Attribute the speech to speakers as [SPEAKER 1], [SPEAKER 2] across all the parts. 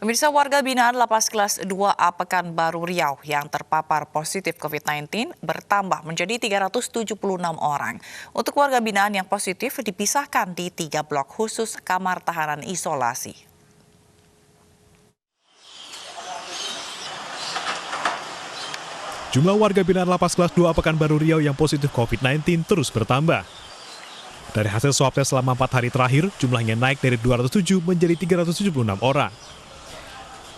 [SPEAKER 1] Pemirsa, warga binaan Lapas Kelas 2A Pekanbaru Riau yang terpapar positif COVID-19 bertambah menjadi 376 orang. Untuk warga binaan yang positif dipisahkan di 3 blok khusus kamar tahanan isolasi.
[SPEAKER 2] Jumlah warga binaan Lapas Kelas 2 Pekanbaru Riau yang positif COVID-19 terus bertambah. Dari hasil swab tes selama 4 hari terakhir, jumlahnya naik dari 207 menjadi 376 orang.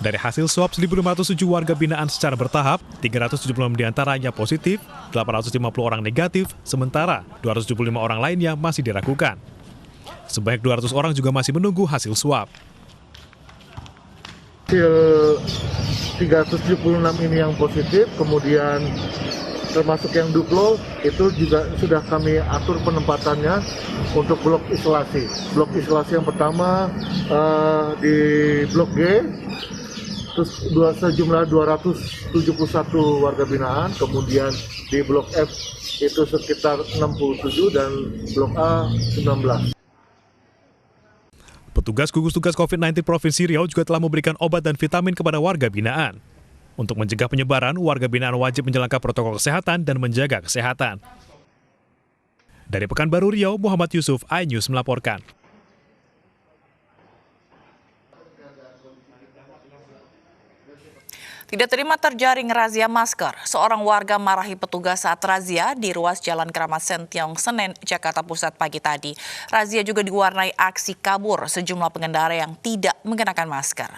[SPEAKER 2] Dari hasil swab 1.507 warga binaan secara bertahap, 376 diantaranya positif, 850 orang negatif, sementara 275 orang lainnya masih diragukan. Sebanyak 200 orang juga masih menunggu hasil swab.
[SPEAKER 3] Hasil 376 ini yang positif, kemudian termasuk yang duplo, itu juga sudah kami atur penempatannya untuk blok isolasi. Blok isolasi yang pertama di blok G, terus sejumlah 271 warga binaan, kemudian di blok F itu sekitar 67 dan blok A 19.
[SPEAKER 2] Petugas gugus tugas COVID-19 Provinsi Riau juga telah memberikan obat dan vitamin kepada warga binaan. Untuk mencegah penyebaran, warga binaan wajib menjalankan protokol kesehatan dan menjaga kesehatan. Dari Pekanbaru Riau, Muhammad Yusuf, iNews melaporkan.
[SPEAKER 1] Tidak terima terjaring razia masker, seorang warga marahi petugas saat razia di ruas Jalan Keramat Sentiong, Senen, Jakarta Pusat pagi tadi. Razia juga diwarnai aksi kabur sejumlah pengendara yang tidak mengenakan masker.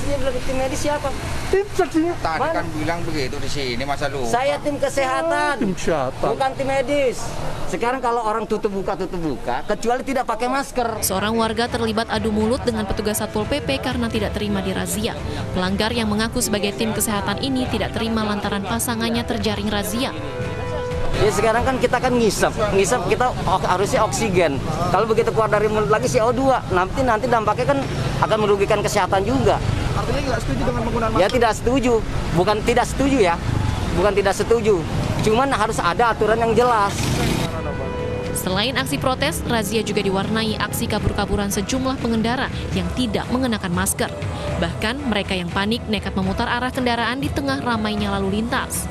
[SPEAKER 4] Ini belum tim medis siapa?
[SPEAKER 5] Tim saksinya.
[SPEAKER 6] Tadi kan bilang begitu di sini, masa lupa.
[SPEAKER 4] Saya tim kesehatan,
[SPEAKER 5] Tim kesehatan.
[SPEAKER 4] bukan tim medis. Sekarang kalau orang tutup buka, kecuali tidak pakai masker.
[SPEAKER 7] Seorang warga terlibat adu mulut dengan petugas Satpol PP karena tidak terima dirazia. Pelanggar yang mengaku sebagai tim kesehatan ini tidak terima lantaran pasangannya terjaring razia.
[SPEAKER 4] Ya sekarang kan kita kan ngisep kita harusnya oksigen. Kalau begitu keluar dari mulut lagi CO2, nanti dampaknya kan akan merugikan kesehatan juga.
[SPEAKER 5] Artinya nggak setuju dengan penggunaan masker?
[SPEAKER 4] Ya tidak setuju, bukan tidak setuju ya, bukan tidak setuju. Cuman harus ada aturan yang jelas.
[SPEAKER 7] Selain aksi protes, razia juga diwarnai aksi kabur-kaburan sejumlah pengendara yang tidak mengenakan masker. Bahkan mereka yang panik nekat memutar arah kendaraan di tengah ramainya lalu lintas.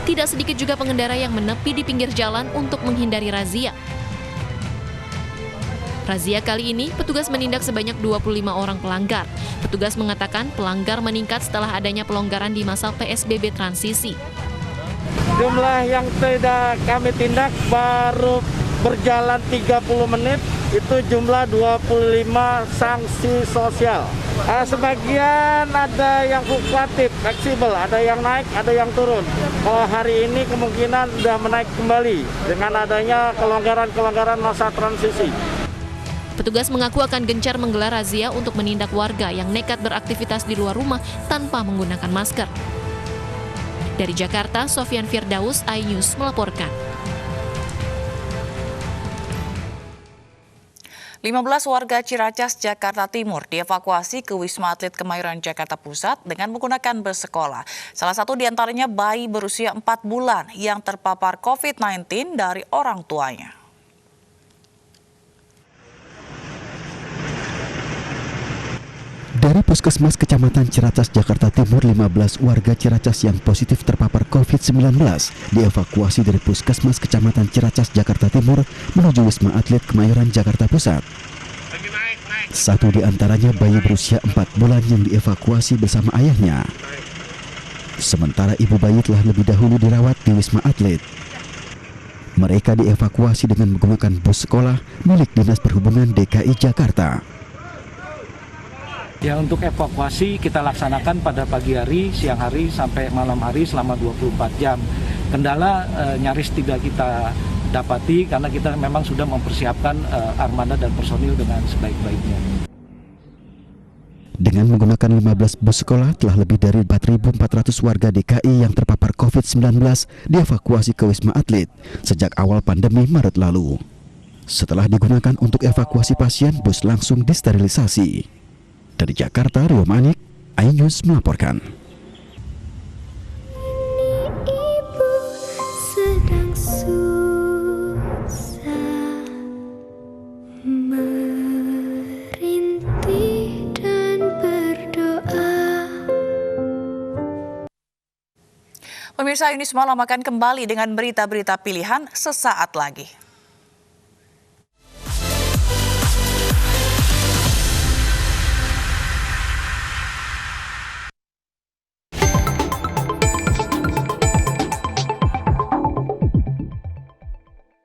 [SPEAKER 7] Tidak sedikit juga pengendara yang menepi di pinggir jalan untuk menghindari razia. Razia kali ini, petugas menindak sebanyak 25 orang pelanggar. Petugas mengatakan pelanggar meningkat setelah adanya pelonggaran di masa PSBB transisi.
[SPEAKER 8] Jumlah yang tidak kami tindak baru berjalan 30 menit, itu jumlah 25 sanksi sosial. Sebagian ada yang fluktuatif, fleksibel, ada yang naik, ada yang turun. Kalau hari ini kemungkinan sudah menaik kembali dengan adanya kelonggaran-kelonggaran masa transisi.
[SPEAKER 7] Petugas mengaku akan gencar menggelar razia untuk menindak warga yang nekat beraktivitas di luar rumah tanpa menggunakan masker. Dari Jakarta, Sofyan Firdaus, iNews melaporkan.
[SPEAKER 1] 15 warga Ciracas, Jakarta Timur dievakuasi ke Wisma Atlet Kemayoran, Jakarta Pusat dengan menggunakan bus sekolah. Salah satu diantaranya bayi berusia 4 bulan yang terpapar COVID-19 dari orang tuanya.
[SPEAKER 9] Dari Puskesmas Kecamatan Ciracas, Jakarta Timur, 15 warga Ciracas yang positif terpapar COVID-19 dievakuasi dari Puskesmas Kecamatan Ciracas, Jakarta Timur menuju Wisma Atlet Kemayoran, Jakarta Pusat. Satu di antaranya bayi berusia 4 bulan yang dievakuasi bersama ayahnya. Sementara ibu bayi telah lebih dahulu dirawat di Wisma Atlet. Mereka dievakuasi dengan menggunakan bus sekolah milik Dinas Perhubungan DKI Jakarta.
[SPEAKER 8] Ya, untuk evakuasi kita laksanakan pada pagi hari, siang hari, sampai malam hari selama 24 jam. Kendala nyaris tidak kita dapati karena kita memang sudah mempersiapkan armada dan personil dengan sebaik-baiknya.
[SPEAKER 9] Dengan menggunakan 15 bus sekolah, telah lebih dari 4.400 warga DKI yang terpapar COVID-19 dievakuasi ke Wisma Atlet sejak awal pandemi Maret lalu. Setelah digunakan untuk evakuasi pasien, bus langsung disterilisasi. Dari Jakarta, Rio Manik, iNews melaporkan.
[SPEAKER 10] Ibu sedang susah
[SPEAKER 1] Pemirsa, ini semalam akan kembali dengan berita-berita pilihan sesaat lagi.